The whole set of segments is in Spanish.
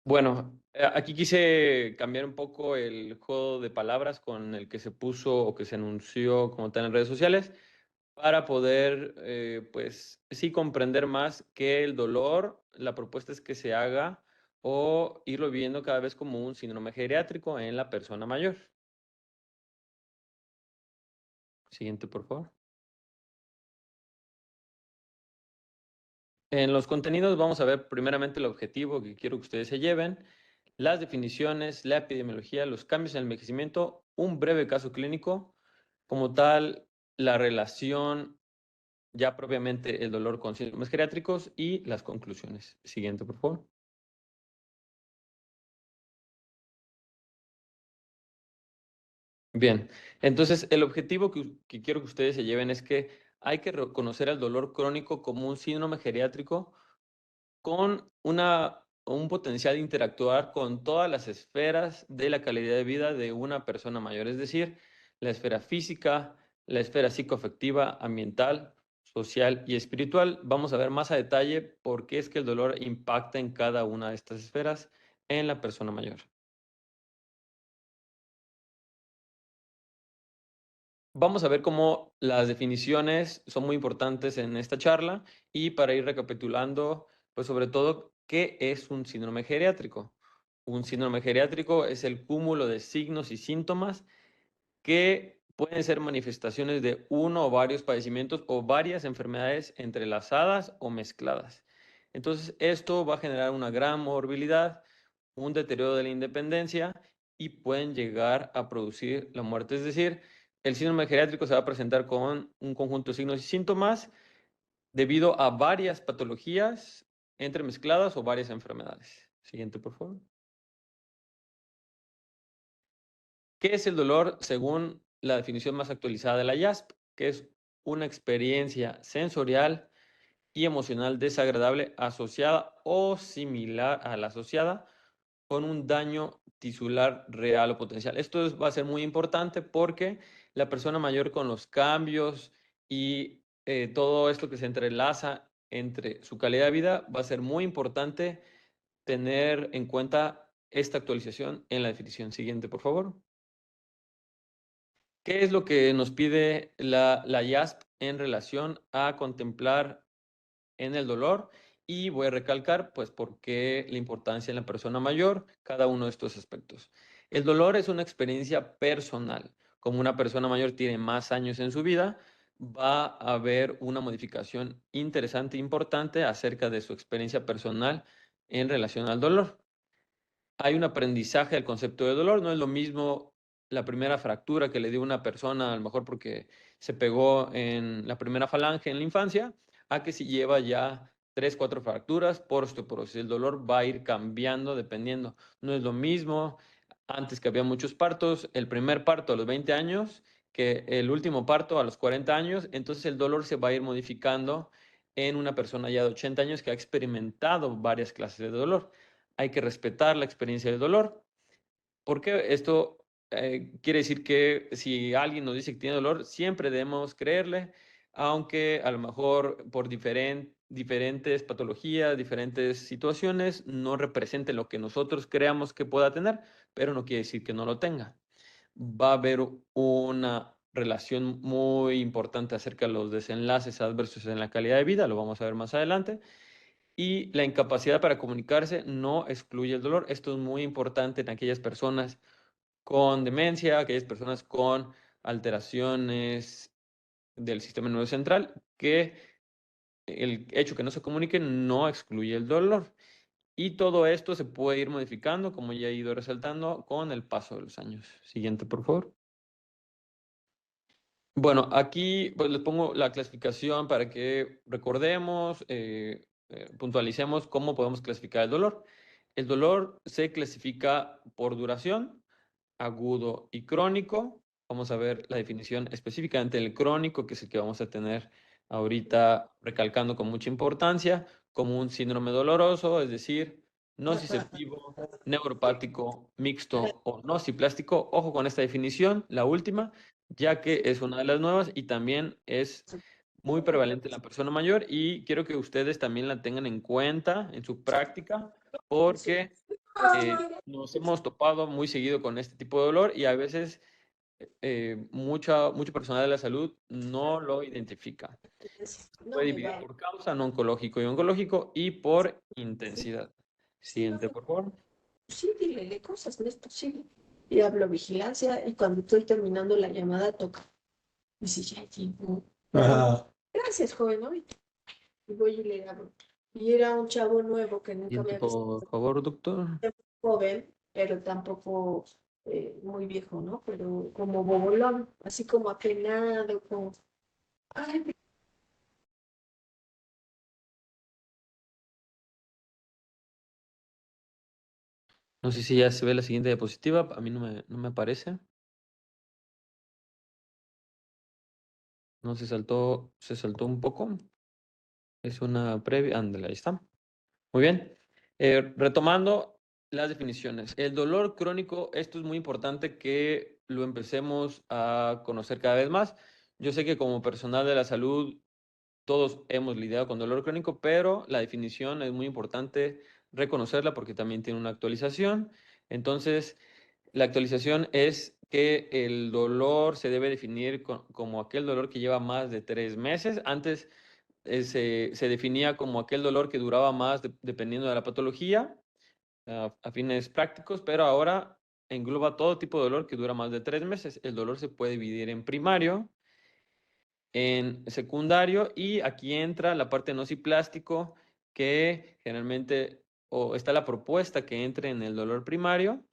Bueno, aquí quise cambiar un poco el juego de palabras con el que se puso o que se anunció como tal en redes sociales para poder, pues sí, comprender más que el dolor, la propuesta es que se haga o irlo viendo cada vez como un síndrome geriátrico en la persona mayor. Siguiente, por favor. En los contenidos vamos a ver primeramente el objetivo que quiero que ustedes se lleven, las definiciones, la epidemiología, los cambios en el envejecimiento, un breve caso clínico, como tal, la relación, ya propiamente el dolor con síndromes geriátricos y las conclusiones. Siguiente, por favor. Bien, entonces el objetivo que quiero que ustedes se lleven es que hay que reconocer el dolor crónico como un síndrome geriátrico con un potencial de interactuar con todas las esferas de la calidad de vida de una persona mayor, es decir, la esfera física, la esfera psicoafectiva, ambiental, social y espiritual. Vamos a ver más a detalle por qué es que el dolor impacta en cada una de estas esferas en la persona mayor. Vamos a ver cómo las definiciones son muy importantes en esta charla y para ir recapitulando, pues sobre todo, ¿qué es un síndrome geriátrico? Un síndrome geriátrico es el cúmulo de signos y síntomas que pueden ser manifestaciones de uno o varios padecimientos o varias enfermedades entrelazadas o mezcladas. Entonces, esto va a generar una gran morbilidad, un deterioro de la independencia y pueden llegar a producir la muerte. Es decir, el síndrome geriátrico se va a presentar con un conjunto de signos y síntomas debido a varias patologías entremezcladas o varias enfermedades. Siguiente, por favor. ¿Qué es el dolor según la definición más actualizada de la IASP? Que es una experiencia sensorial y emocional desagradable asociada o similar a la asociada con un daño tisular real o potencial. Va a ser muy importante porque la persona mayor con los cambios y todo esto que se entrelaza entre su calidad de vida, va a ser muy importante tener en cuenta esta actualización en la definición siguiente, por favor. ¿Qué es lo que nos pide la IASP en relación a contemplar en el dolor? Y voy a recalcar, pues, por qué la importancia en la persona mayor, cada uno de estos aspectos. El dolor es una experiencia personal. Como una persona mayor tiene más años en su vida, va a haber una modificación interesante e importante acerca de su experiencia personal en relación al dolor. Hay un aprendizaje del concepto de dolor, no es lo mismo la primera fractura que le dio una persona, a lo mejor porque se pegó en la primera falange en la infancia, a que si lleva ya 3, 4 fracturas por osteoporosis. El dolor va a ir cambiando dependiendo. No es lo mismo antes que había muchos partos, el primer parto a los 20 años que el último parto a los 40 años, entonces el dolor se va a ir modificando en una persona ya de 80 años que ha experimentado varias clases de dolor. Hay que respetar la experiencia del dolor, porque esto quiere decir que si alguien nos dice que tiene dolor, siempre debemos creerle, aunque a lo mejor por diferentes patologías, diferentes situaciones, no represente lo que nosotros creamos que pueda tener, pero no quiere decir que no lo tenga. Va a haber una relación muy importante acerca de los desenlaces adversos en la calidad de vida, lo vamos a ver más adelante. Y la incapacidad para comunicarse no excluye el dolor. Esto es muy importante en aquellas personas con demencia, aquellas personas con alteraciones del sistema nervioso central, que el hecho que no se comuniquen no excluye el dolor. Y todo esto se puede ir modificando, como ya he ido resaltando, con el paso de los años. Siguiente, por favor. Bueno, aquí pues les pongo la clasificación para que recordemos, puntualicemos cómo podemos clasificar el dolor. El dolor se clasifica por duración, agudo y crónico. Vamos a ver la definición específicamente del crónico, que es el que vamos a tener ahorita recalcando con mucha importancia, como un síndrome doloroso, es decir, nociceptivo, neuropático, mixto o nociplástico. Ojo con esta definición, la última, ya que es una de las nuevas y también es muy prevalente en la persona mayor y quiero que ustedes también la tengan en cuenta en su práctica porque nos hemos topado muy seguido con este tipo de dolor y a veces mucho personal de la salud no lo identifica. No Puede me dividir vale. por causa, no oncológico y oncológico, y por intensidad. Sí, no Siguiente, me. por favor. Sí, dile de cosas, no es posible. Y hablo vigilancia y cuando estoy terminando la llamada toca. Y si ya llegó. Ajá. Gracias, joven, ¿no? Y voy y le hablo. Y era un chavo nuevo que nunca me Siguiente, había visto. por favor, doctor. Joven, pero tampoco muy viejo, ¿no? Pero como bobolón, así como apenado, como... Ay, No sé si ya se ve la siguiente diapositiva. A mí no me aparece. No se saltó un poco. Es una previa. Ándale, ahí está. Muy bien. Retomando las definiciones. El dolor crónico, esto es muy importante que lo empecemos a conocer cada vez más. Yo sé que como personal de la salud todos hemos lidiado con dolor crónico, pero la definición es muy importante reconocerla porque también tiene una actualización. Entonces, la actualización es que el dolor se debe definir como aquel dolor que lleva más de 3 meses. Antes se definía como aquel dolor que duraba más dependiendo de la patología, a fines prácticos, pero ahora engloba todo tipo de dolor que dura más de 3 meses. El dolor se puede dividir en primario, en secundario, y aquí entra la parte nociplástico, que generalmente, o está la propuesta que entre en el dolor primario,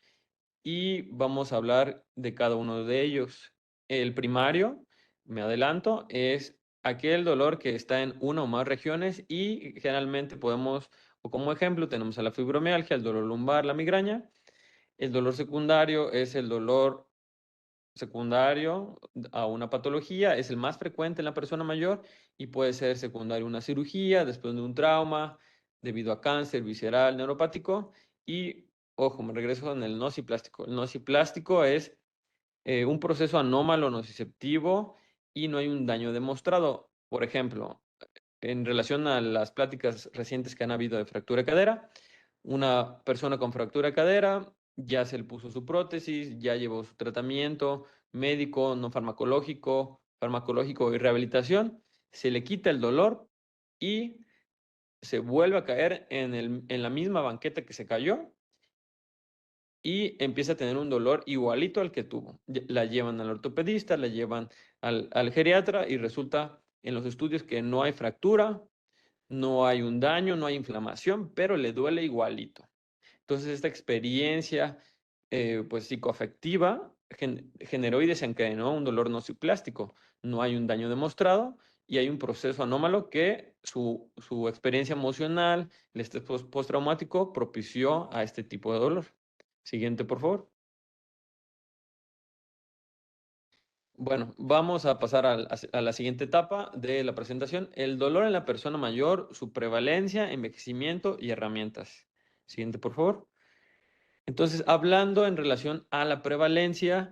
y vamos a hablar de cada uno de ellos. El primario, me adelanto, es aquel dolor que está en una o más regiones y generalmente podemos, o como ejemplo, tenemos a la fibromialgia, el dolor lumbar, la migraña. El dolor secundario es el dolor secundario a una patología, es el más frecuente en la persona mayor y puede ser secundario a una cirugía, después de un trauma, debido a cáncer visceral, neuropático. Y, ojo, me regreso en el nociplástico. El nociplástico es un proceso anómalo nociceptivo y no hay un daño demostrado. Por ejemplo, en relación a las pláticas recientes que han habido de fractura de cadera, una persona con fractura de cadera ya se le puso su prótesis, ya llevó su tratamiento médico, no farmacológico, farmacológico y rehabilitación, se le quita el dolor y se vuelve a caer en la misma banqueta que se cayó y empieza a tener un dolor igualito al que tuvo. La llevan al ortopedista, la llevan al geriatra y resulta en los estudios que no hay fractura, no hay un daño, no hay inflamación, pero le duele igualito. Entonces, esta experiencia pues psicoafectiva generó y desencadenó un dolor nociplástico. No hay un daño demostrado y hay un proceso anómalo que su experiencia emocional, el estrés postraumático, propició a este tipo de dolor. Siguiente, por favor. Bueno, vamos a pasar a la siguiente etapa de la presentación. El dolor en la persona mayor, su prevalencia, envejecimiento y herramientas. Siguiente, por favor. Entonces, hablando en relación a la prevalencia,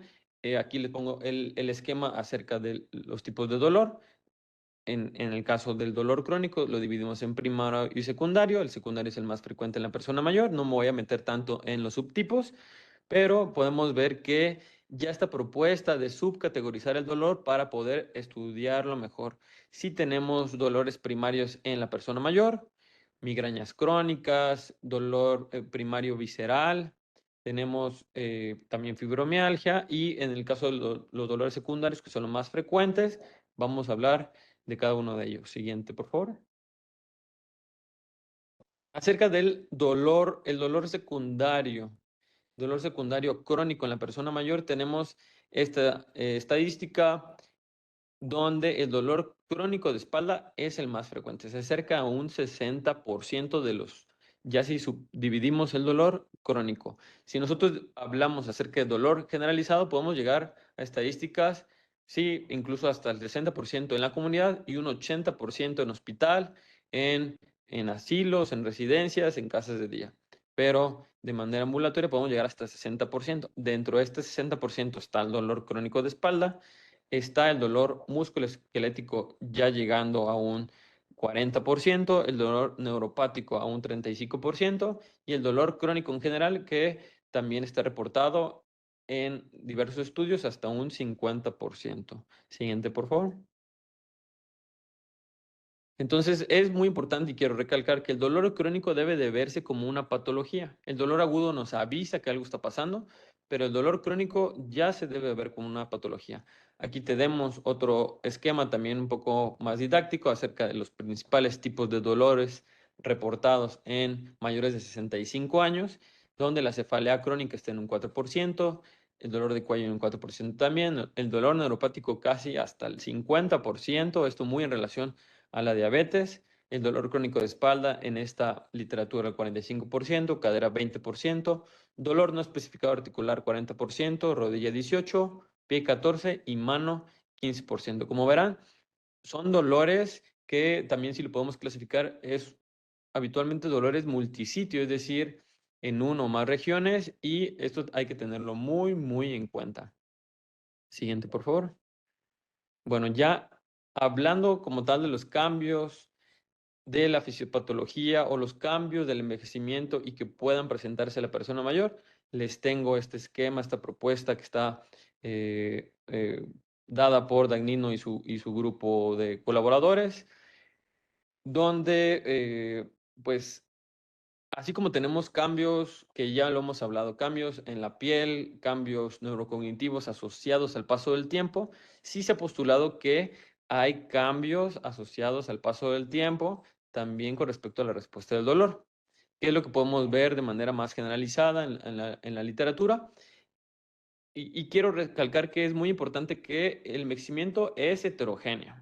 aquí le pongo el esquema acerca de los tipos de dolor. En el caso del dolor crónico, lo dividimos en primario y secundario. El secundario es el más frecuente en la persona mayor. No me voy a meter tanto en los subtipos, pero podemos ver que ya está propuesta de subcategorizar el dolor para poder estudiarlo mejor. Si tenemos dolores primarios en la persona mayor, migrañas crónicas, dolor primario visceral, tenemos también fibromialgia, y en el caso de los dolores secundarios, que son los más frecuentes, vamos a hablar de cada uno de ellos. Siguiente, por favor. Acerca del dolor, el dolor secundario crónico en la persona mayor, tenemos esta estadística donde el dolor crónico de espalda es el más frecuente. Se acerca a un 60% de los, ya si subdividimos el dolor crónico. Si nosotros hablamos acerca de dolor generalizado, podemos llegar a estadísticas, sí, incluso hasta el 60% en la comunidad y un 80% en hospital, en asilos, en residencias, en casas de día. Pero de manera ambulatoria podemos llegar hasta el 60%. Dentro de este 60% está el dolor crónico de espalda, está el dolor musculoesquelético ya llegando a un 40%, el dolor neuropático a un 35% y el dolor crónico en general, que también está reportado en diversos estudios hasta un 50%. Siguiente, por favor. Entonces, es muy importante y quiero recalcar que el dolor crónico debe de verse como una patología. El dolor agudo nos avisa que algo está pasando, pero el dolor crónico ya se debe ver como una patología. Aquí tenemos otro esquema también un poco más didáctico acerca de los principales tipos de dolores reportados en mayores de 65 años, donde la cefalea crónica está en un 4%, el dolor de cuello en un 4% también, el dolor neuropático casi hasta el 50%, esto muy en relación a la diabetes, el dolor crónico de espalda en esta literatura el 45%, cadera 20%, dolor no especificado articular 40%, rodilla 18%, pie 14% y mano 15%. Como verán, son dolores que también si lo podemos clasificar es habitualmente dolores multisitio, es decir, en uno o más regiones y esto hay que tenerlo muy, muy en cuenta. Siguiente, por favor. Bueno, ya hablando como tal de los cambios de la fisiopatología o los cambios del envejecimiento y que puedan presentarse a la persona mayor, les tengo este esquema, esta propuesta que está dada por Dagnino y su grupo de colaboradores, donde pues así como tenemos cambios que ya lo hemos hablado, cambios en la piel, cambios neurocognitivos asociados al paso del tiempo, sí se ha postulado que hay cambios asociados al paso del tiempo también con respecto a la respuesta del dolor, que es lo que podemos ver de manera más generalizada en la literatura. Y quiero recalcar que es muy importante que el envejecimiento es heterogéneo.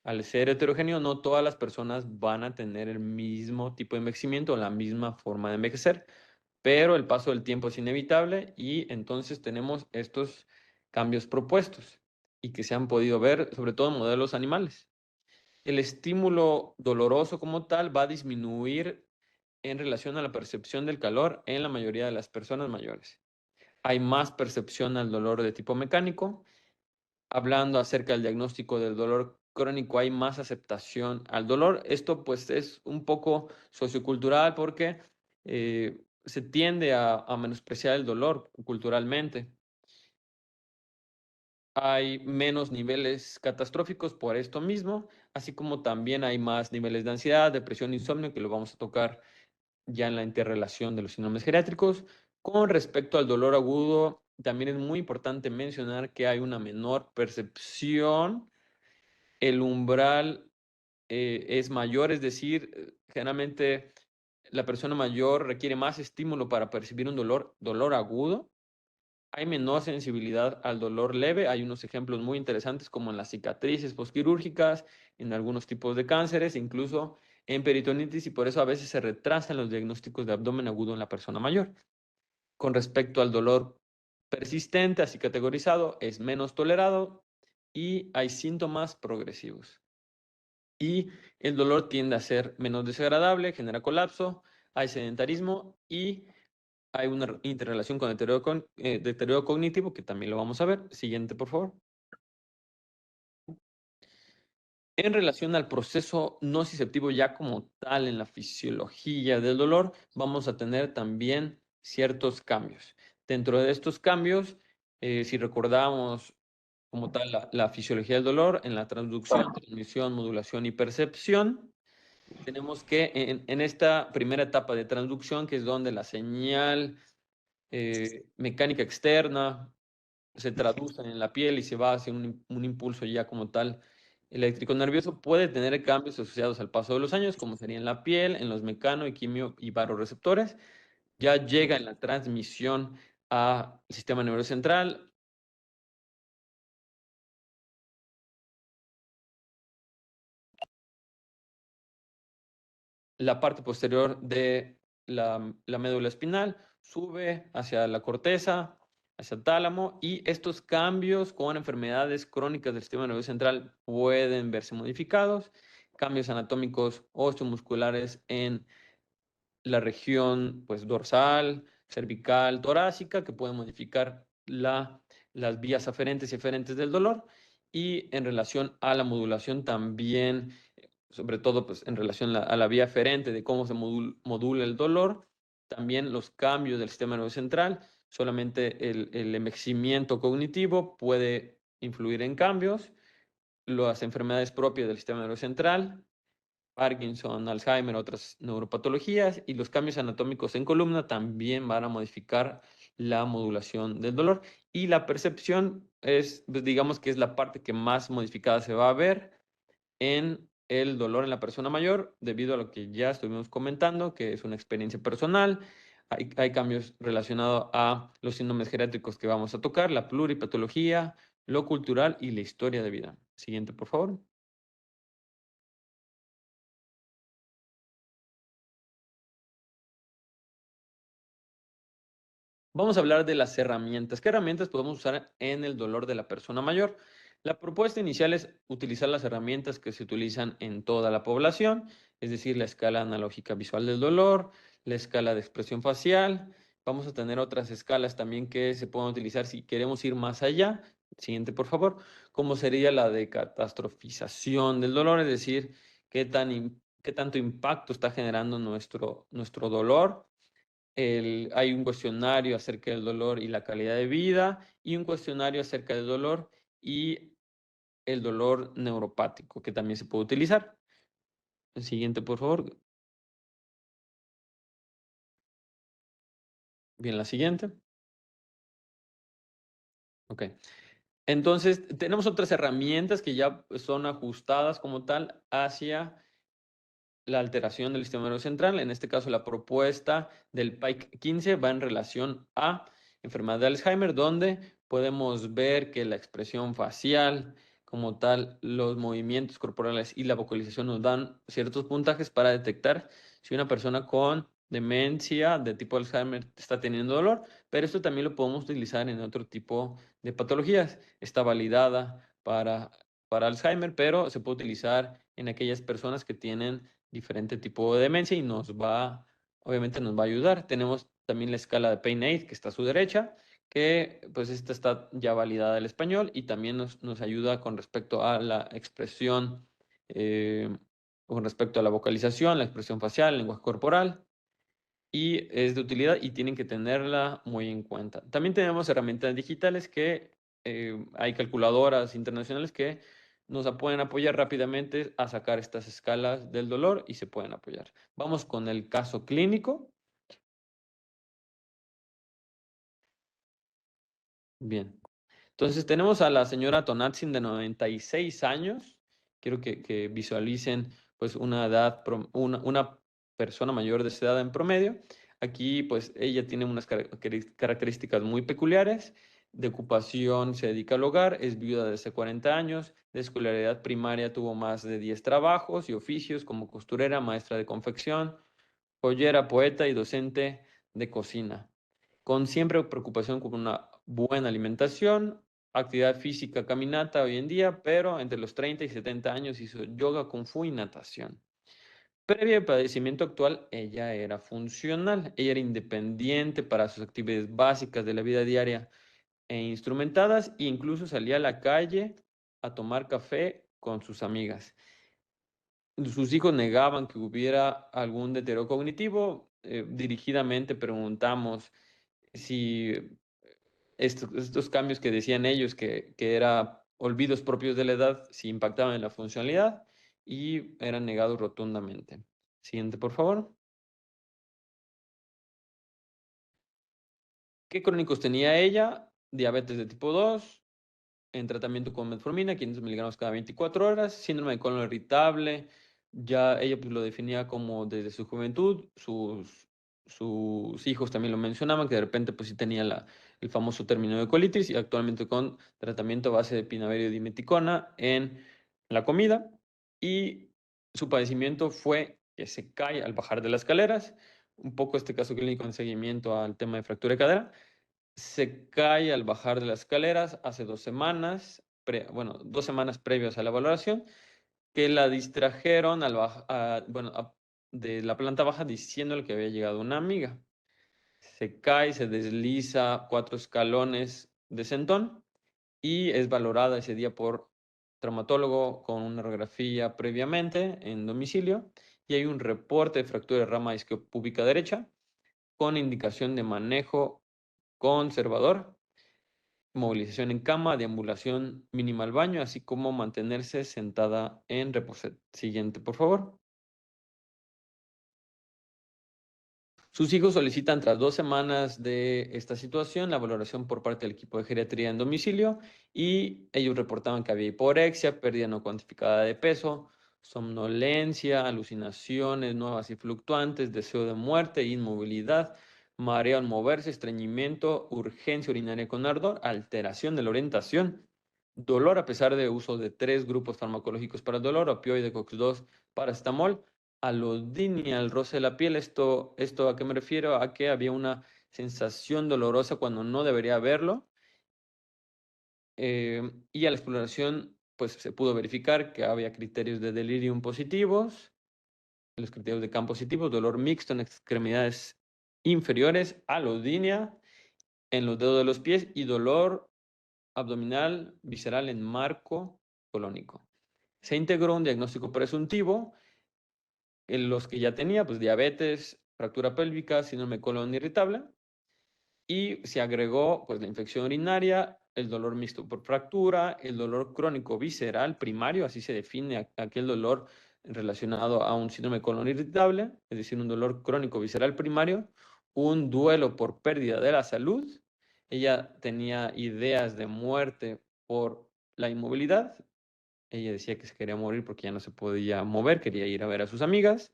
Al ser heterogéneo, no todas las personas van a tener el mismo tipo de envejecimiento o la misma forma de envejecer, pero el paso del tiempo es inevitable y entonces tenemos estos cambios propuestos y que se han podido ver sobre todo en modelos animales. El estímulo doloroso como tal va a disminuir en relación a la percepción del calor en la mayoría de las personas mayores. Hay más percepción al dolor de tipo mecánico. Hablando acerca del diagnóstico del dolor crónico, hay más aceptación al dolor. Esto pues es un poco sociocultural porque se tiende a menospreciar el dolor culturalmente. Hay menos niveles catastróficos por esto mismo, así como también hay más niveles de ansiedad, depresión, insomnio, que lo vamos a tocar ya en la interrelación de los síndromes geriátricos. Con respecto al dolor agudo, también es muy importante mencionar que hay una menor percepción, el umbral es mayor, es decir, generalmente la persona mayor requiere más estímulo para percibir un dolor agudo. Hay menor sensibilidad al dolor leve. Hay unos ejemplos muy interesantes como en las cicatrices postquirúrgicas, en algunos tipos de cánceres, incluso en peritonitis, y por eso a veces se retrasan los diagnósticos de abdomen agudo en la persona mayor. Con respecto al dolor persistente, así categorizado, es menos tolerado y hay síntomas progresivos. Y el dolor tiende a ser menos desagradable, genera colapso, hay sedentarismo y hay una interrelación con el deterioro cognitivo, que también lo vamos a ver. Siguiente, por favor. En relación al proceso nociceptivo ya como tal en la fisiología del dolor, vamos a tener también ciertos cambios. Dentro de estos cambios, si recordamos como tal la fisiología del dolor, en la transducción, transmisión, modulación y percepción, tenemos que en esta primera etapa de transducción, que es donde la señal mecánica externa se traduce en la piel y se va hacia un impulso ya como tal eléctrico nervioso, puede tener cambios asociados al paso de los años, como sería en la piel, en los mecano y quimio y baroreceptores. Ya llega en la transmisión al sistema nervioso central. La parte posterior de la médula espinal sube hacia la corteza, hacia el tálamo, y estos cambios con enfermedades crónicas del sistema nervioso central pueden verse modificados, cambios anatómicos osteomusculares en la región pues, dorsal, cervical, torácica, que pueden modificar las vías aferentes y eferentes del dolor, y en relación a la modulación también sobre todo pues, en relación a la vía aferente de cómo se modula el dolor, también los cambios del sistema nervioso central, solamente el envejecimiento cognitivo puede influir en cambios, las enfermedades propias del sistema nervioso central, Parkinson, Alzheimer, otras neuropatologías y los cambios anatómicos en columna también van a modificar la modulación del dolor y la percepción es, pues, digamos que es la parte que más modificada se va a ver en el dolor en la persona mayor debido a lo que ya estuvimos comentando, que es una experiencia personal. Hay cambios relacionados a los síndromes geriátricos que vamos a tocar, la pluripatología, lo cultural y la historia de vida. Siguiente, por favor. Vamos a hablar de las herramientas. ¿Qué herramientas podemos usar en el dolor de la persona mayor? La propuesta inicial es utilizar las herramientas que se utilizan en toda la población, es decir, la escala analógica visual del dolor, la escala de expresión facial. Vamos a tener otras escalas también que se pueden utilizar si queremos ir más allá. Siguiente, por favor. ¿Cómo sería la de catastrofización del dolor? Es decir, qué tanto impacto está generando nuestro dolor. Hay un cuestionario acerca del dolor y la calidad de vida y un cuestionario acerca del dolor y el dolor neuropático que también se puede utilizar. El siguiente, por favor. Bien, la siguiente. Ok. Entonces, tenemos otras herramientas que ya son ajustadas como tal hacia la alteración del sistema nervioso central. En este caso, la propuesta del PICE 15 va en relación a enfermedad de Alzheimer, donde podemos ver que la expresión facial, como tal, los movimientos corporales y la vocalización nos dan ciertos puntajes para detectar si una persona con demencia de tipo Alzheimer está teniendo dolor, pero esto también lo podemos utilizar en otro tipo de patologías. Está validada para Alzheimer, pero se puede utilizar en aquellas personas que tienen diferente tipo de demencia y obviamente nos va a ayudar. Tenemos también la escala de Pain Aid que está a su derecha, que pues esta está ya validada el español y también nos ayuda con respecto a la expresión, eh, con respecto a la vocalización, la expresión facial, el lenguaje corporal y es de utilidad y tienen que tenerla muy en cuenta. También tenemos herramientas digitales que hay calculadoras internacionales que nos pueden apoyar rápidamente a sacar estas escalas del dolor y se pueden apoyar. Vamos con el caso clínico. Bien. Entonces tenemos a la señora Tonatsin de 96 años. Quiero que visualicen pues una edad, una persona mayor de esa edad en promedio. Aquí pues ella tiene unas características muy peculiares. De ocupación se dedica al hogar, es viuda de hace 40 años. De escolaridad primaria tuvo más de 10 trabajos y oficios como costurera, maestra de confección, joyera, poeta y docente de cocina con siempre preocupación con una buena alimentación, actividad física, caminata hoy en día, pero entre los 30 y 70 años hizo yoga, kung fu y natación. Previo al padecimiento actual, ella era funcional, ella era independiente para sus actividades básicas de la vida diaria e instrumentadas e incluso salía a la calle a tomar café con sus amigas. Sus hijos negaban que hubiera algún deterioro cognitivo. Dirigidamente preguntamos si estos cambios que decían ellos que era olvidos propios de la edad, si impactaban en la funcionalidad y eran negados rotundamente. Siguiente, por favor. ¿Qué crónicos tenía ella? Diabetes de tipo 2, en tratamiento con metformina, 500 miligramos cada 24 horas, síndrome de colon irritable, ya ella pues lo definía como desde su juventud, sus hijos también lo mencionaban, que de repente pues sí tenía el famoso término de colitis y actualmente con tratamiento a base de pinaverio y dimeticona en la comida y su padecimiento fue que se cae al bajar de las escaleras, un poco este caso clínico en seguimiento al tema de fractura de cadera, se cae al bajar de las escaleras hace 2 semanas, bueno, 2 semanas previas a la valoración, que la distrajeron de la planta baja diciéndole que había llegado una amiga. Se cae, se desliza 4 escalones de sentón y es valorada ese día por traumatólogo con una radiografía previamente en domicilio y hay un reporte de fractura de rama isquiopúbica derecha con indicación de manejo conservador, movilización en cama, deambulación mínima al baño, así como mantenerse sentada en reposet. Siguiente, por favor. Sus hijos solicitan tras 2 semanas de esta situación la valoración por parte del equipo de geriatría en domicilio y ellos reportaban que había hiporexia, pérdida no cuantificada de peso, somnolencia, alucinaciones nuevas y fluctuantes, deseo de muerte, inmovilidad, mareo al moverse, estreñimiento, urgencia urinaria con ardor, alteración de la orientación, dolor a pesar de uso de 3 grupos farmacológicos para el dolor, opioide, COX-2, paracetamol, alodinia, al roce de la piel. ¿Esto a qué me refiero? A que había una sensación dolorosa cuando no debería haberlo. Y a la exploración, pues se pudo verificar que había criterios de delirium positivos, los criterios de CAM positivos, dolor mixto en extremidades inferiores, alodinia en los dedos de los pies y dolor abdominal visceral en marco colónico. Se integró un diagnóstico presuntivo en los que ya tenía, pues diabetes, fractura pélvica, síndrome de colon irritable, y se agregó pues la infección urinaria, el dolor mixto por fractura, el dolor crónico visceral primario, así se define aquel dolor relacionado a un síndrome de colon irritable, es decir, un dolor crónico visceral primario, un duelo por pérdida de la salud. Ella tenía ideas de muerte por la inmovilidad. Ella decía que se quería morir porque ya no se podía mover, quería ir a ver a sus amigas.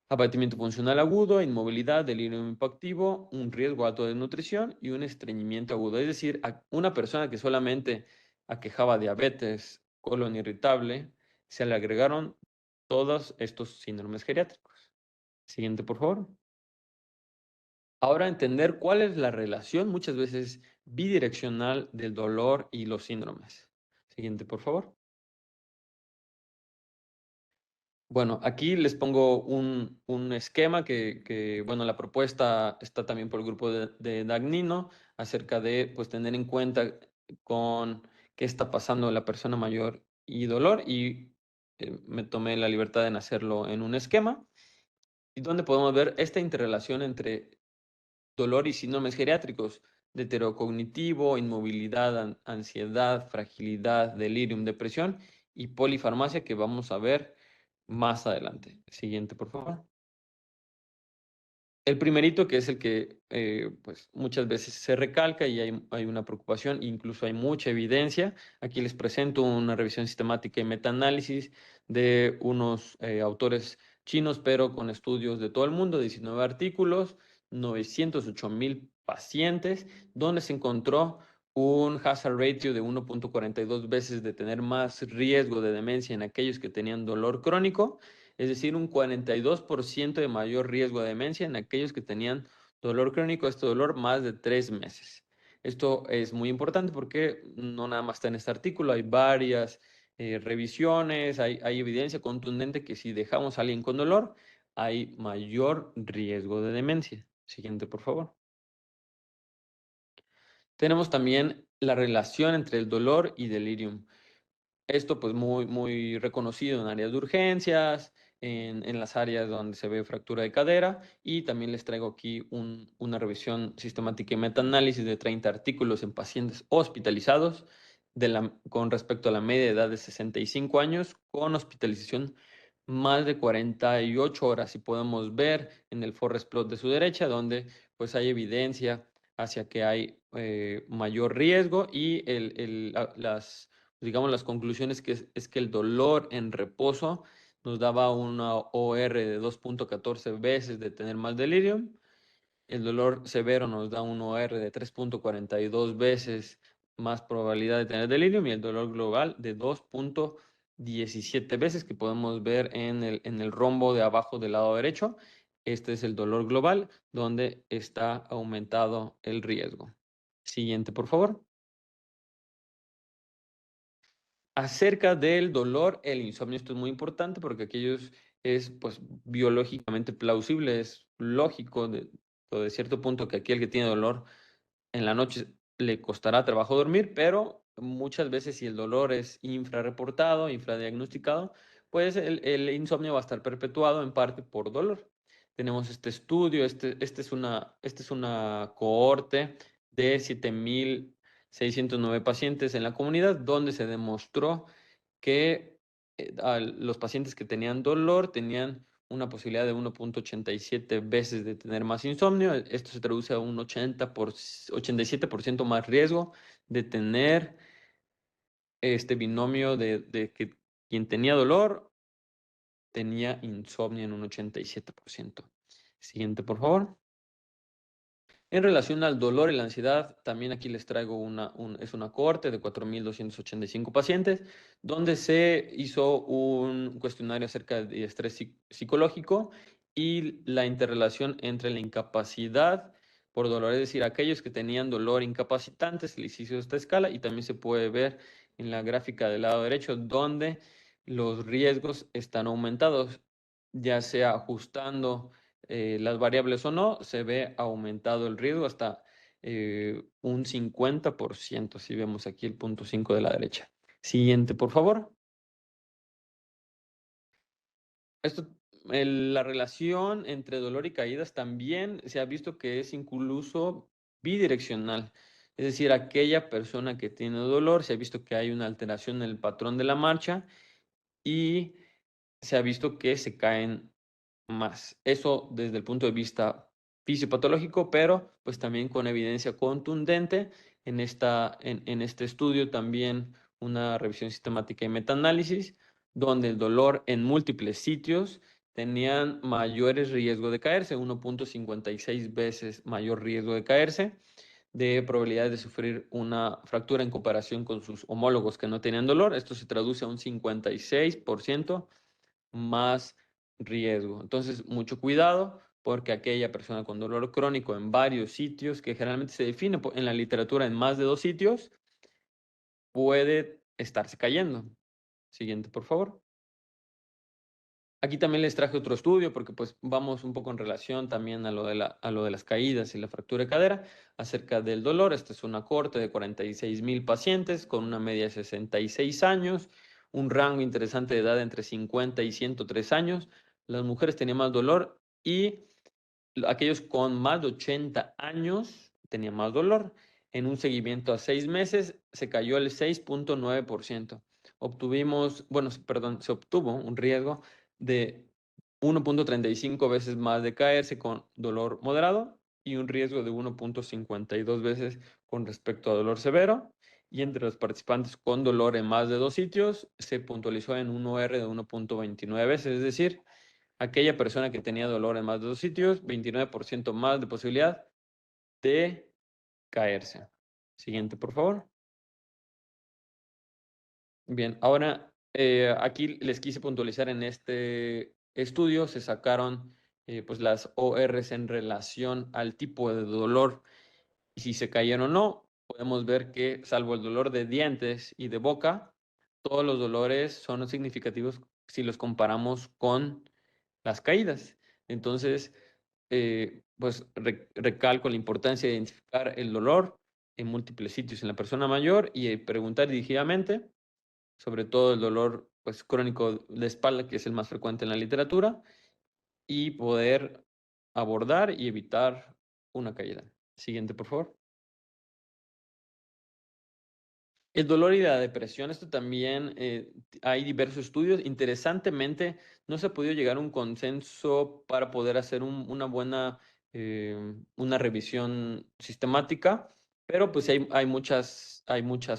Abatimiento funcional agudo, inmovilidad, delirio hipoactivo, un riesgo alto de desnutrición y un estreñimiento agudo. Es decir, una persona que solamente aquejaba diabetes, colon irritable, se le agregaron todos estos síndromes geriátricos. Siguiente, por favor. Ahora entender cuál es la relación muchas veces bidireccional del dolor y los síndromes. Siguiente, por favor. Bueno, aquí les pongo un esquema bueno, la propuesta está también por el grupo de Dagnino acerca de, pues, tener en cuenta con qué está pasando la persona mayor y dolor y me tomé la libertad en hacerlo en un esquema y donde podemos ver esta interrelación entre dolor y síndromes geriátricos, deterioro inmovilidad, ansiedad, fragilidad, delirium, depresión y polifarmacia que vamos a ver más adelante. Siguiente, por favor. El primerito, que es el que pues muchas veces se recalca y hay una preocupación, incluso hay mucha evidencia. Aquí les presento una revisión sistemática y metaanálisis de unos autores chinos, pero con estudios de todo el mundo, 19 artículos, 908,000 pacientes, donde se encontró un hazard ratio de 1.42 veces de tener más riesgo de demencia en aquellos que tenían dolor crónico, es decir, un 42% de mayor riesgo de demencia en aquellos que tenían dolor crónico, este dolor más de 3 meses. Esto es muy importante porque no nada más está en este artículo, hay varias revisiones, hay evidencia contundente que si dejamos a alguien con dolor, hay mayor riesgo de demencia. Siguiente, por favor. Tenemos también la relación entre el dolor y delirium. Esto pues muy reconocido en áreas de urgencias, en las áreas donde se ve fractura de cadera y también les traigo aquí una revisión sistemática y metaanálisis de 30 artículos en pacientes hospitalizados con respecto a la media edad de 65 años con hospitalización más de 48 horas y podemos ver en el forest plot de su derecha donde pues hay evidencia hacia que hay mayor riesgo y digamos, las conclusiones es que el dolor en reposo nos daba una OR de 2.14 veces de tener más delirium. El dolor severo nos da un OR de 3.42 veces más probabilidad de tener delirium y el dolor global de 2.17 veces que podemos ver en el rombo de abajo del lado derecho. Este es el dolor global donde está aumentado el riesgo. Siguiente, por favor. Acerca del dolor, el insomnio, esto es muy importante porque aquellos es pues biológicamente plausible, es lógico de cierto punto que aquel que tiene dolor en la noche le costará trabajo dormir, pero muchas veces si el dolor es infrarreportado, infradiagnosticado, pues el insomnio va a estar perpetuado en parte por dolor. Tenemos este estudio, este es una cohorte de 7,609 pacientes en la comunidad, donde se demostró que los pacientes que tenían dolor tenían una posibilidad de 1,87 veces de tener más insomnio. Esto se traduce a un 87% más riesgo de tener este binomio de que quien tenía dolor tenía insomnio en un 87%. Siguiente, por favor. En relación al dolor y la ansiedad, también aquí les traigo es una cohorte de 4,285 pacientes, donde se hizo un cuestionario acerca de estrés psicológico y la interrelación entre la incapacidad por dolor, es decir, aquellos que tenían dolor incapacitante, se les hizo esta escala y también se puede ver en la gráfica del lado derecho, donde los riesgos están aumentados, ya sea ajustando las variables o no, se ve aumentado el riesgo hasta un 50%, si vemos aquí el punto 5 de la derecha. Siguiente, por favor. Esto, la relación entre dolor y caídas también se ha visto que es incluso bidireccional. Es decir, aquella persona que tiene dolor, se ha visto que hay una alteración en el patrón de la marcha y se ha visto que se caen más. Eso desde el punto de vista fisiopatológico, pero pues también con evidencia contundente en este estudio también una revisión sistemática y metaanálisis, donde el dolor en múltiples sitios tenían mayores riesgos de caerse, 1,56 veces mayor riesgo de caerse, de probabilidad de sufrir una fractura en comparación con sus homólogos que no tenían dolor. Esto se traduce a un 56% más riesgo. Entonces, mucho cuidado porque aquella persona con dolor crónico en varios sitios, que generalmente se define en la literatura en más de 2 sitios, puede estarse cayendo. Siguiente, por favor. Aquí también les traje otro estudio porque pues vamos un poco en relación también a lo de las caídas y la fractura de cadera acerca del dolor. Esta es una cohorte de 46,000 pacientes con una media de 66 años, un rango interesante de edad entre 50 y 103 años. Las mujeres tenían más dolor y aquellos con más de 80 años tenían más dolor. En un seguimiento a 6 meses se cayó el 6,9%. Se obtuvo un riesgo de 1,35 veces más de caerse con dolor moderado y un riesgo de 1,52 veces con respecto a dolor severo. Y entre los participantes con dolor en más de 2 sitios se puntualizó en un OR de 1,29 veces, es decir, aquella persona que tenía dolor en más de 2 sitios, 29% más de posibilidad de caerse. Siguiente, por favor. Bien, ahora aquí les quise puntualizar en este estudio, se sacaron pues las ORs en relación al tipo de dolor y si se cayeron o no. Podemos ver que salvo el dolor de dientes y de boca, todos los dolores son significativos si los comparamos con las caídas. Entonces, pues recalco la importancia de identificar el dolor en múltiples sitios en la persona mayor y preguntar dirigidamente, sobre todo el dolor pues, crónico de espalda, que es el más frecuente en la literatura, y poder abordar y evitar una caída. Siguiente, por favor. El dolor y la depresión, esto también hay diversos estudios. Interesantemente, no se ha podido llegar a un consenso para poder hacer una revisión sistemática, pero pues hay muchas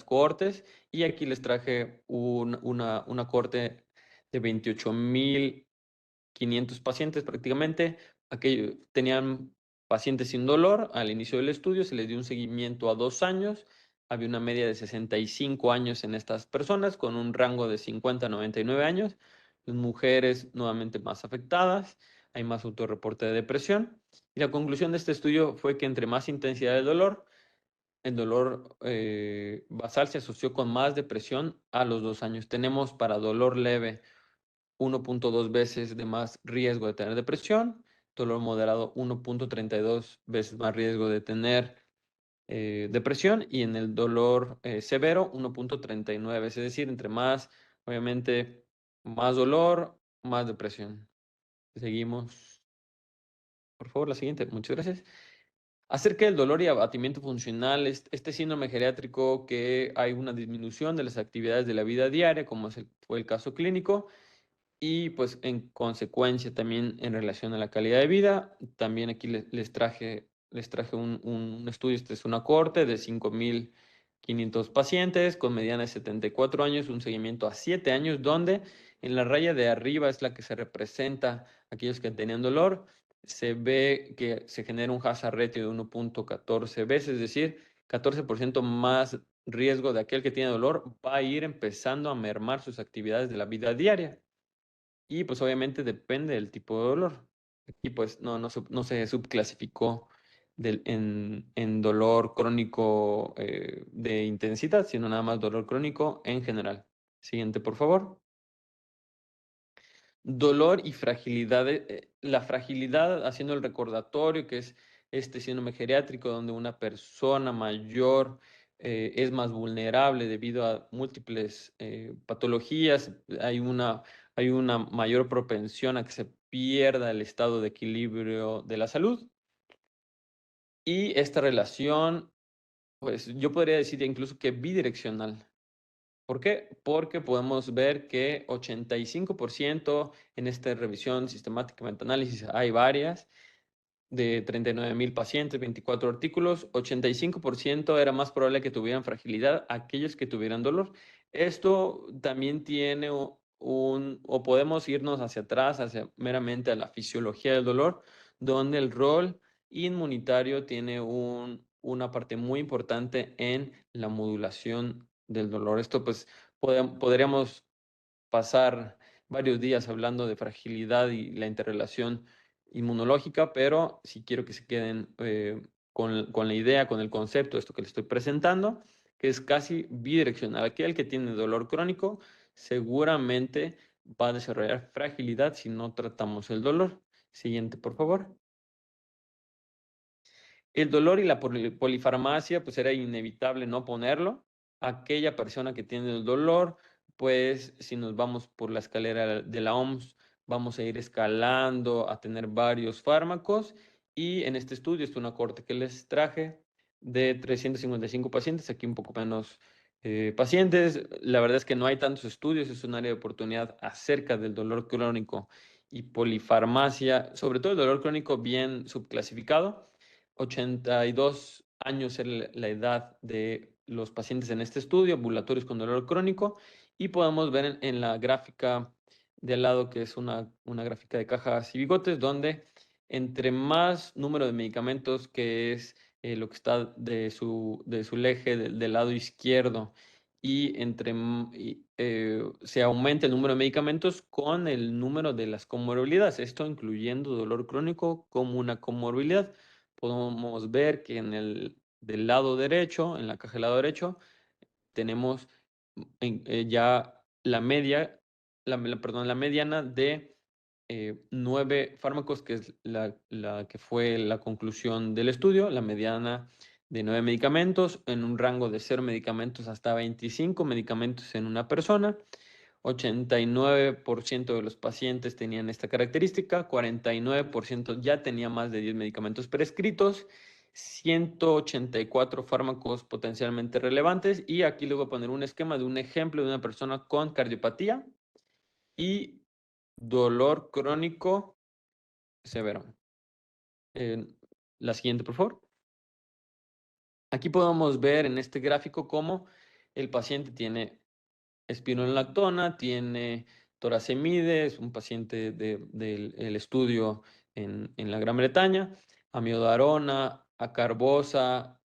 cohortes y aquí les traje una cohorte de 28,500 pacientes prácticamente. Aquellos tenían pacientes sin dolor. Al inicio del estudio se les dio un seguimiento a 2 años. Había una media de 65 años en estas personas, con un rango de 50 a 99 años. Las mujeres nuevamente más afectadas, hay más autorreporte de depresión. Y la conclusión de este estudio fue que entre más intensidad del dolor, el dolor basal se asoció con más depresión a los 2 años. Tenemos para dolor leve 1,2 veces de más riesgo de tener depresión, dolor moderado 1,32 veces más riesgo de tener depresión, y en el dolor severo 1.39, es decir, entre más, obviamente, más dolor, más depresión. Seguimos, por favor, la siguiente. Muchas gracias. Acerca del dolor y abatimiento funcional, este síndrome geriátrico, que hay una disminución de las actividades de la vida diaria, como fue el caso clínico, y pues en consecuencia también en relación a la calidad de vida. También aquí les traje un estudio. Este es una cohorte de 5.500 pacientes con mediana de 74 años, un seguimiento a 7 años, donde en la raya de arriba es la que se representa aquellos que tenían dolor. Se ve que se genera un hazard ratio de 1.14 veces, es decir, 14% más riesgo de aquel que tiene dolor va a ir empezando a mermar sus actividades de la vida diaria. Y pues obviamente depende del tipo de dolor. Aquí pues no se subclasificó en dolor crónico de intensidad, sino nada más dolor crónico en general. Siguiente, por favor. Dolor y fragilidad. La fragilidad, haciendo el recordatorio, que es este síndrome geriátrico, donde una persona mayor es más vulnerable debido a múltiples patologías. Hay una mayor propensión a que se pierda el estado de equilibrio de la salud. Y esta relación, pues yo podría decir incluso que bidireccional. ¿Por qué? Porque podemos ver que 85% en esta revisión sistemática metaanálisis, hay varias, de 39.000 pacientes, 24 artículos, 85% era más probable que tuvieran fragilidad aquellos que tuvieran dolor. Esto también tiene o podemos irnos hacia atrás, hacia meramente a la fisiología del dolor, donde el rol inmunitario tiene una parte muy importante en la modulación del dolor. Esto pues podríamos pasar varios días hablando de fragilidad y la interrelación inmunológica, pero si quiero que se queden con la idea, con el concepto, esto que les estoy presentando, que es casi bidireccional. Aquel que tiene dolor crónico seguramente va a desarrollar fragilidad si no tratamos el dolor. Siguiente, por favor. El dolor y la polifarmacia, pues era inevitable no ponerlo. Aquella persona que tiene el dolor, pues si nos vamos por la escalera de la OMS, vamos a ir escalando a tener varios fármacos. Y en este estudio, es una cohorte que les traje de 355 pacientes, aquí un poco menos pacientes. La verdad es que no hay tantos estudios, es un área de oportunidad acerca del dolor crónico y polifarmacia, sobre todo el dolor crónico bien subclasificado. 82 años es la edad de los pacientes en este estudio, ambulatorios con dolor crónico, y podemos ver en la gráfica de al lado, que es una gráfica de cajas y bigotes, donde entre más número de medicamentos, que es lo que está de su eje del lado izquierdo, y se aumenta el número de medicamentos con el número de las comorbilidades, esto incluyendo dolor crónico como una comorbilidad. Podemos ver que del lado derecho, en la caja del lado derecho, tenemos ya la media, perdón, la mediana de 9 fármacos, que es la que fue la conclusión del estudio, la mediana de 9 medicamentos, en un rango de 0 medicamentos hasta 25 medicamentos en una persona. 89% de los pacientes tenían esta característica, 49% ya tenía más de 10 medicamentos prescritos, 184 fármacos potencialmente relevantes, y aquí le voy a poner un esquema de un ejemplo de una persona con cardiopatía y dolor crónico severo. La siguiente, por favor. Aquí podemos ver en este gráfico cómo el paciente tiene espironolactona, tiene toracemide, es un paciente del estudio en la Gran Bretaña, amiodarona, acarbosa,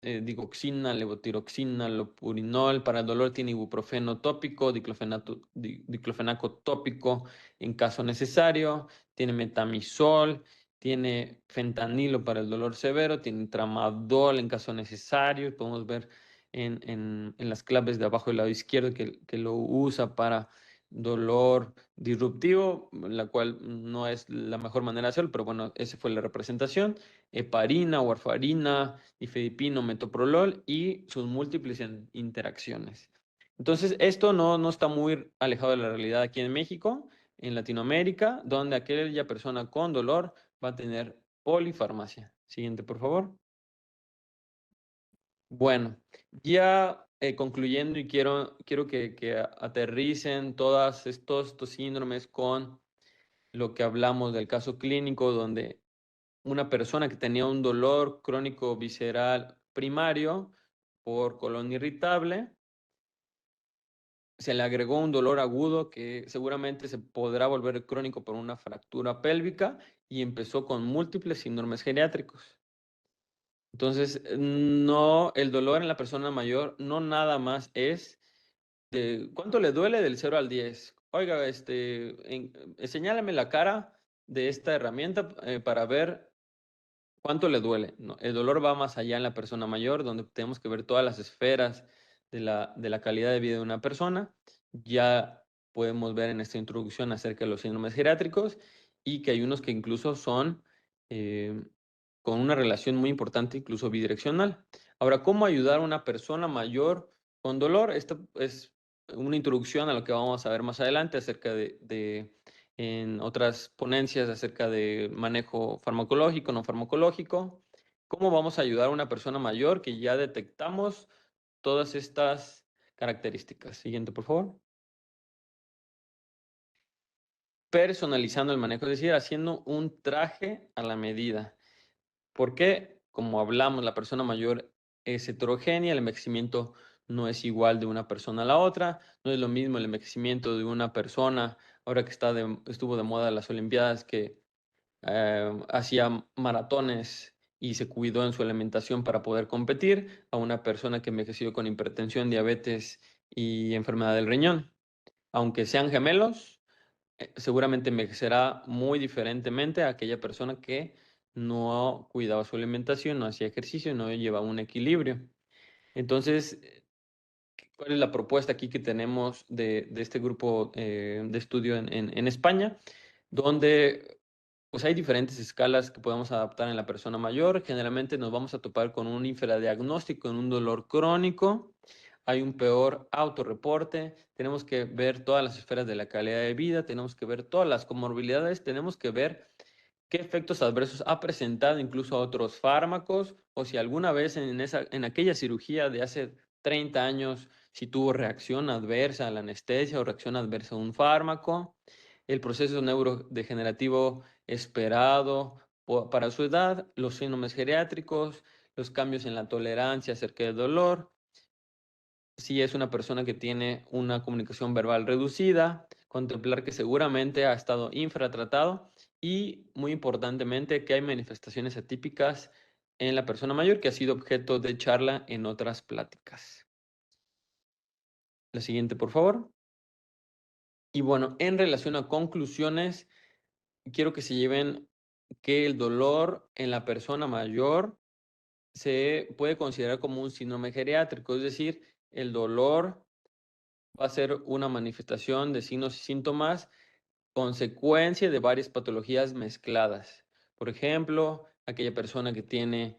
digoxina, levotiroxina, lopurinol. Para el dolor tiene ibuprofeno tópico, diclofenaco tópico en caso necesario, tiene metamizol, tiene fentanilo para el dolor severo, tiene tramadol en caso necesario. Podemos ver en las claves de abajo del lado izquierdo que lo usa para dolor disruptivo, la cual no es la mejor manera de hacerlo, pero bueno, esa fue la representación. Heparina, warfarina, difedipino, metoprolol y sus múltiples interacciones. Entonces, esto no está muy alejado de la realidad aquí en México, en Latinoamérica, donde aquella persona con dolor va a tener polifarmacia. Siguiente, por favor. Bueno, ya concluyendo y quiero que aterricen todos estos síndromes con lo que hablamos del caso clínico, donde una persona que tenía un dolor crónico visceral primario por colon irritable, se le agregó un dolor agudo que seguramente se podrá volver crónico por una fractura pélvica y empezó con múltiples síndromes geriátricos. Entonces, no, el dolor en la persona mayor no nada más es de cuánto le duele del 0 al 10. Oiga, señálame la cara de esta herramienta para ver cuánto le duele. No, el dolor va más allá en la persona mayor, donde tenemos que ver todas las esferas de la calidad de vida de una persona. Ya podemos ver en esta introducción acerca de los síndromes geriátricos y que hay unos que incluso son eh, con una relación muy importante, incluso bidireccional. Ahora, ¿cómo ayudar a una persona mayor con dolor? Esta es una introducción a lo que vamos a ver más adelante acerca en otras ponencias acerca de manejo farmacológico, no farmacológico. ¿Cómo vamos a ayudar a una persona mayor que ya detectamos todas estas características? Siguiente, por favor. Personalizando el manejo, es decir, haciendo un traje a la medida. Porque, como hablamos, la persona mayor es heterogénea, el envejecimiento no es igual de una persona a la otra, no es lo mismo el envejecimiento de una persona, ahora que estuvo de moda las Olimpiadas, que hacía maratones y se cuidó en su alimentación para poder competir, a una persona que envejeció con hipertensión, diabetes y enfermedad del riñón. Aunque sean gemelos, seguramente envejecerá muy diferentemente a aquella persona que no cuidaba su alimentación, no hacía ejercicio, no llevaba un equilibrio. Entonces, ¿cuál es la propuesta aquí que tenemos de este grupo de estudio en España? Donde pues hay diferentes escalas que podemos adaptar en la persona mayor. Generalmente nos vamos a topar con un infradiagnóstico, en un dolor crónico. Hay un peor autorreporte. Tenemos que ver todas las esferas de la calidad de vida. Tenemos que ver todas las comorbilidades. Tenemos que ver qué efectos adversos ha presentado incluso a otros fármacos o si alguna vez en aquella cirugía de hace 30 años, si tuvo reacción adversa a la anestesia o reacción adversa a un fármaco, el proceso neurodegenerativo esperado para su edad, los síndromes geriátricos, los cambios en la tolerancia acerca del dolor, si es una persona que tiene una comunicación verbal reducida, contemplar que seguramente ha estado infratratado y, muy importantemente, que hay manifestaciones atípicas en la persona mayor que ha sido objeto de charla en otras pláticas. La siguiente, por favor. Y bueno, en relación a conclusiones, quiero que se lleven que el dolor en la persona mayor se puede considerar como un síndrome geriátrico, es decir, el dolor va a ser una manifestación de signos y síntomas consecuencia de varias patologías mezcladas. Por ejemplo, aquella persona que tiene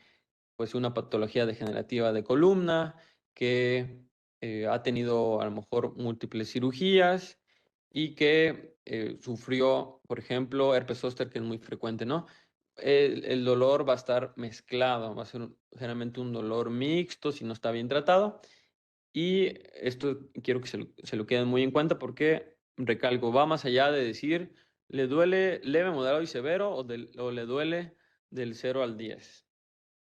pues una patología degenerativa de columna, que ha tenido a lo mejor múltiples cirugías y que sufrió, por ejemplo, herpes zóster, que es muy frecuente, ¿no? El dolor va a estar mezclado, va a ser generalmente un dolor mixto si no está bien tratado. Y esto quiero que se lo queden muy en cuenta porque, recalco, va más allá de decir, ¿le duele leve, moderado y severo o le duele del 0 al 10?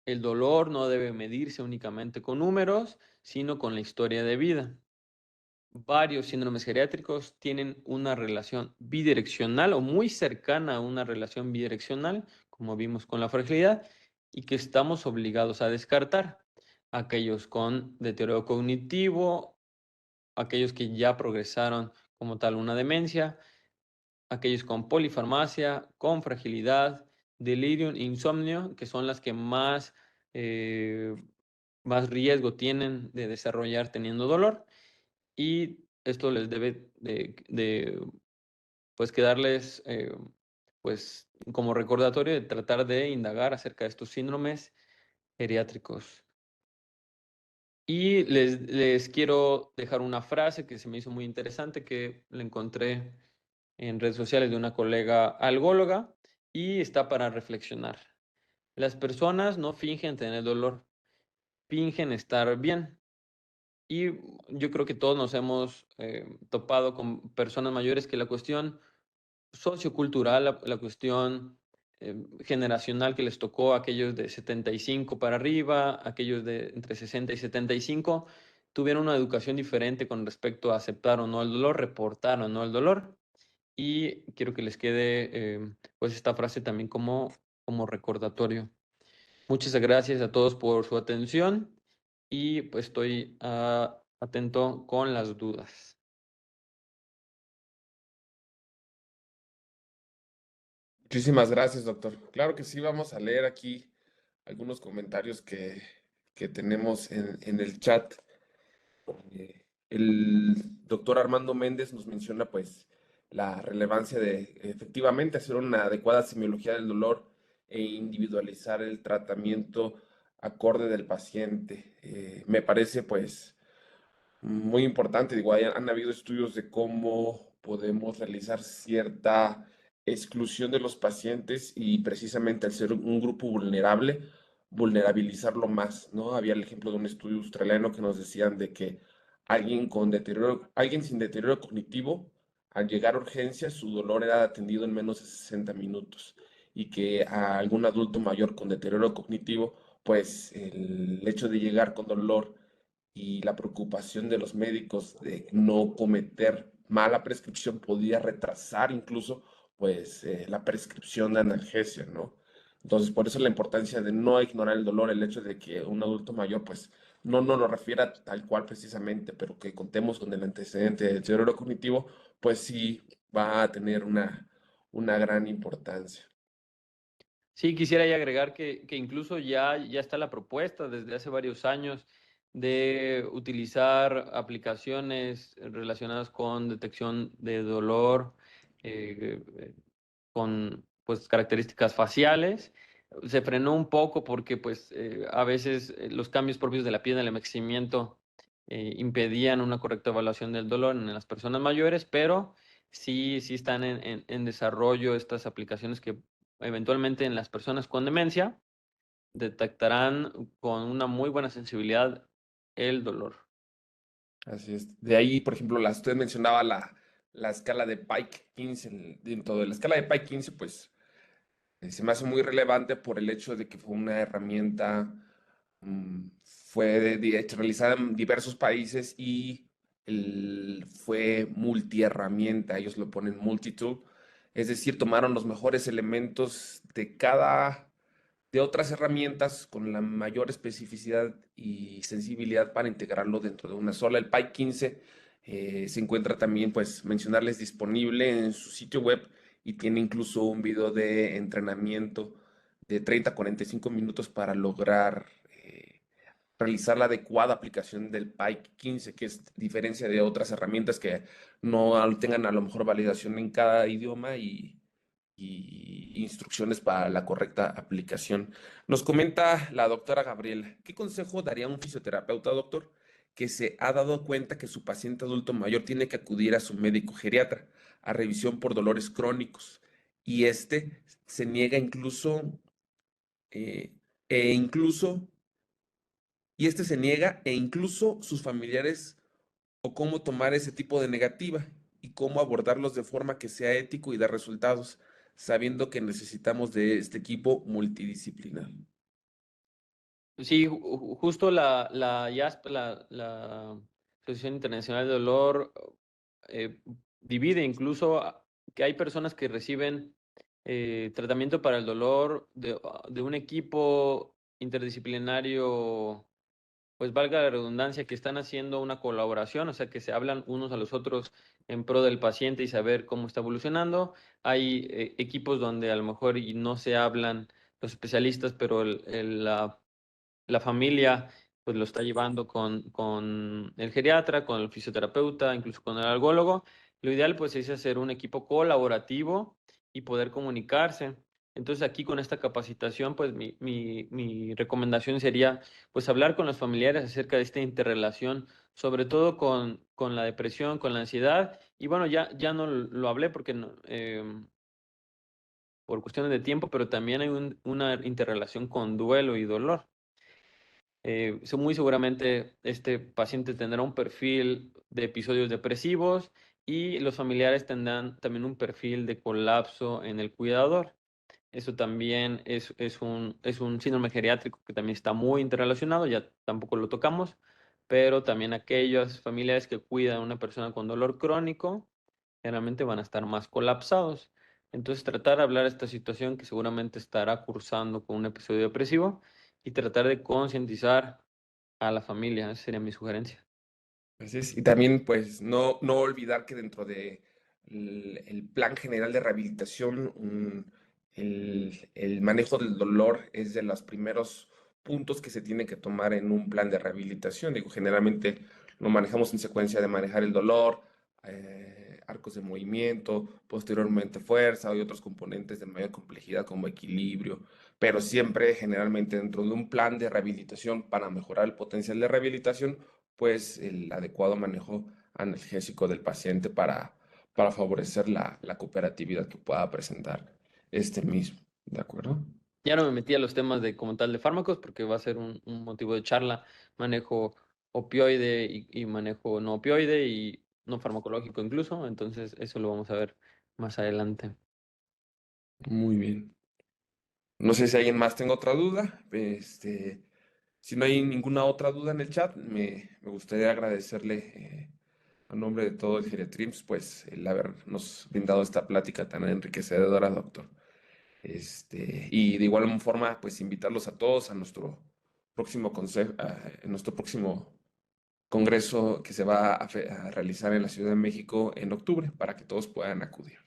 El dolor no debe medirse únicamente con números, sino con la historia de vida. Varios síndromes geriátricos tienen una relación bidireccional o muy cercana a una relación bidireccional, como vimos con la fragilidad, y que estamos obligados a descartar. Aquellos con deterioro cognitivo, aquellos que ya progresaron como tal una demencia, aquellos con polifarmacia, con fragilidad, delirium, insomnio, que son las que más riesgo tienen de desarrollar teniendo dolor, y esto les debe pues quedarles pues como recordatorio de tratar de indagar acerca de estos síndromes geriátricos. Y les quiero dejar una frase que se me hizo muy interesante, que la encontré en redes sociales de una colega algóloga y está para reflexionar. Las personas no fingen tener dolor, fingen estar bien. Y yo creo que todos nos hemos topado con personas mayores que la cuestión sociocultural, la cuestión generacional que les tocó a aquellos de 75 para arriba, aquellos de entre 60 y 75, tuvieron una educación diferente con respecto a aceptar o no el dolor, reportar o no el dolor. Y quiero que les quede pues esta frase también como recordatorio. Muchas gracias a todos por su atención y pues estoy atento con las dudas. Muchísimas gracias, doctor. Claro que sí, vamos a leer aquí algunos comentarios que tenemos en el chat. El doctor Armando Méndez nos menciona pues la relevancia de efectivamente hacer una adecuada semiología del dolor e individualizar el tratamiento acorde del paciente. Me parece pues muy importante. Digo, han habido estudios de cómo podemos realizar cierta exclusión de los pacientes y precisamente al ser un grupo vulnerable, vulnerabilizarlo más, ¿no? Había el ejemplo de un estudio australiano que nos decían de que alguien sin deterioro cognitivo, al llegar a urgencias, su dolor era atendido en menos de 60 minutos y que a algún adulto mayor con deterioro cognitivo, pues el hecho de llegar con dolor y la preocupación de los médicos de no cometer mala prescripción podía retrasar incluso pues la prescripción de analgesia, ¿no? Entonces, por eso la importancia de no ignorar el dolor, el hecho de que un adulto mayor pues no lo refiera tal cual precisamente, pero que contemos con el antecedente de deterioro cognitivo, pues sí va a tener una gran importancia. Sí, quisiera ya agregar que incluso ya está la propuesta desde hace varios años de utilizar aplicaciones relacionadas con detección de dolor, con pues características faciales. Se frenó un poco porque pues a veces los cambios propios de la piel, el envejecimiento, impedían una correcta evaluación del dolor en las personas mayores, pero sí están en desarrollo estas aplicaciones que eventualmente en las personas con demencia detectarán con una muy buena sensibilidad el dolor. Así es. De ahí, por ejemplo, usted mencionaba la escala de Pike 15. Dentro de la escala de Pike 15, pues se me hace muy relevante por el hecho de que fue una herramienta, fue realizada en diversos países y fue multiherramienta. Ellos lo ponen multitool. Es decir, tomaron los mejores elementos de otras herramientas con la mayor especificidad y sensibilidad para integrarlo dentro de una sola. El Pike 15 se encuentra también, pues, mencionarles disponible en su sitio web y tiene incluso un video de entrenamiento de 30 a 45 minutos para lograr realizar la adecuada aplicación del Pike 15, que es diferencia de otras herramientas que no tengan a lo mejor validación en cada idioma y instrucciones para la correcta aplicación. Nos comenta la doctora Gabriela, ¿qué consejo daría un fisioterapeuta, doctor, que se ha dado cuenta que su paciente adulto mayor tiene que acudir a su médico geriatra a revisión por dolores crónicos y este se niega eh, e incluso, se niega e incluso sus familiares o cómo tomar ese tipo de negativa y cómo abordarlos de forma que sea ético y dé resultados, sabiendo que necesitamos de este equipo multidisciplinar? Sí, justo la IASP, la Asociación Internacional de Dolor, eh, divide incluso que hay personas que reciben tratamiento para el dolor de un equipo interdisciplinario, pues valga la redundancia, que están haciendo una colaboración, o sea, que se hablan unos a los otros en pro del paciente y saber cómo está evolucionando. Hay equipos donde a lo mejor y no se hablan los especialistas, pero la familia pues lo está llevando con el geriatra, con el fisioterapeuta, incluso con el algólogo. Lo ideal pues es hacer un equipo colaborativo y poder comunicarse. Entonces aquí con esta capacitación pues mi recomendación sería pues hablar con los familiares acerca de esta interrelación, sobre todo con la depresión, con la ansiedad. Y bueno, ya no lo hablé porque no, por cuestiones de tiempo, pero también hay una interrelación con duelo y dolor. Muy seguramente este paciente tendrá un perfil de episodios depresivos y los familiares tendrán también un perfil de colapso en el cuidador. Eso también es un síndrome geriátrico que también está muy interrelacionado, ya tampoco lo tocamos, pero también aquellas familiares que cuidan a una persona con dolor crónico generalmente van a estar más colapsados. Entonces, tratar de hablar de esta situación que seguramente estará cursando con un episodio depresivo y tratar de concientizar a la familia. Esa sería mi sugerencia. Así es. Y también, pues, no olvidar que dentro de el plan general de rehabilitación, el manejo del dolor es de los primeros puntos que se tiene que tomar en un plan de rehabilitación. Digo, generalmente lo manejamos en secuencia de manejar el dolor, arcos de movimiento, posteriormente fuerza y otros componentes de mayor complejidad como equilibrio, pero siempre generalmente dentro de un plan de rehabilitación para mejorar el potencial de rehabilitación, pues el adecuado manejo analgésico del paciente para favorecer la cooperatividad que pueda presentar este mismo. ¿De acuerdo? Ya no me metí a los temas de como tal de fármacos porque va a ser un motivo de charla. Manejo opioide y manejo no opioide y no farmacológico incluso. Entonces, eso lo vamos a ver más adelante. Muy bien. No sé si alguien más tenga otra duda. Si no hay ninguna otra duda en el chat, me gustaría agradecerle a nombre de todo el Geriatrims, pues el habernos brindado esta plática tan enriquecedora, doctor. Y de igual forma, pues invitarlos a todos a nuestro próximo nuestro próximo congreso que se va a realizar en la Ciudad de México en octubre para que todos puedan acudir.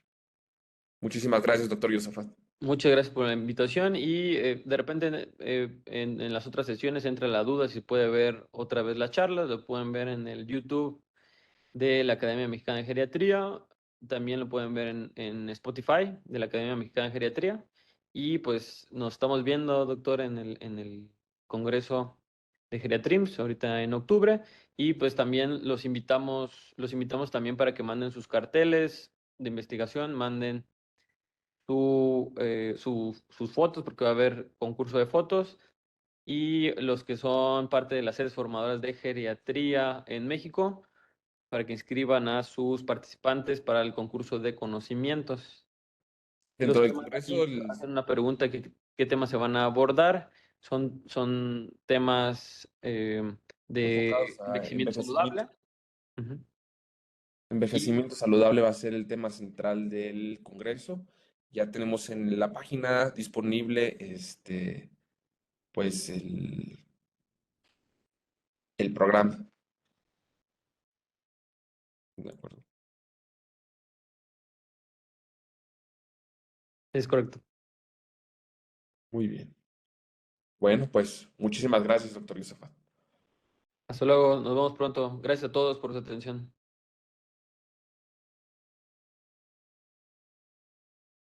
Muchísimas gracias, doctor Yosafat. Muchas gracias por la invitación y de repente en las otras sesiones entra la duda si puede ver otra vez la charla, lo pueden ver en el YouTube de la Academia Mexicana de Geriatría, también lo pueden ver en Spotify de la Academia Mexicana de Geriatría y pues nos estamos viendo, doctor, en el Congreso de Geriatrims ahorita en octubre y pues también los invitamos también para que manden sus carteles de investigación, manden sus fotos, porque va a haber concurso de fotos, y los que son parte de las sedes formadoras de geriatría en México, para que inscriban a sus participantes para el concurso de conocimientos. Los Dentro del temas Congreso, aquí, hacen una pregunta, ¿qué temas se van a abordar? Son temas de enfocados a envejecimiento saludable. Ujú. Y envejecimiento saludable va a ser el tema central del Congreso. Ya tenemos en la página disponible pues el programa. De acuerdo. es correcto. Muy bien. Bueno, pues muchísimas gracias, doctor Yusufat. Hasta luego, nos vemos pronto. Gracias a todos por su atención.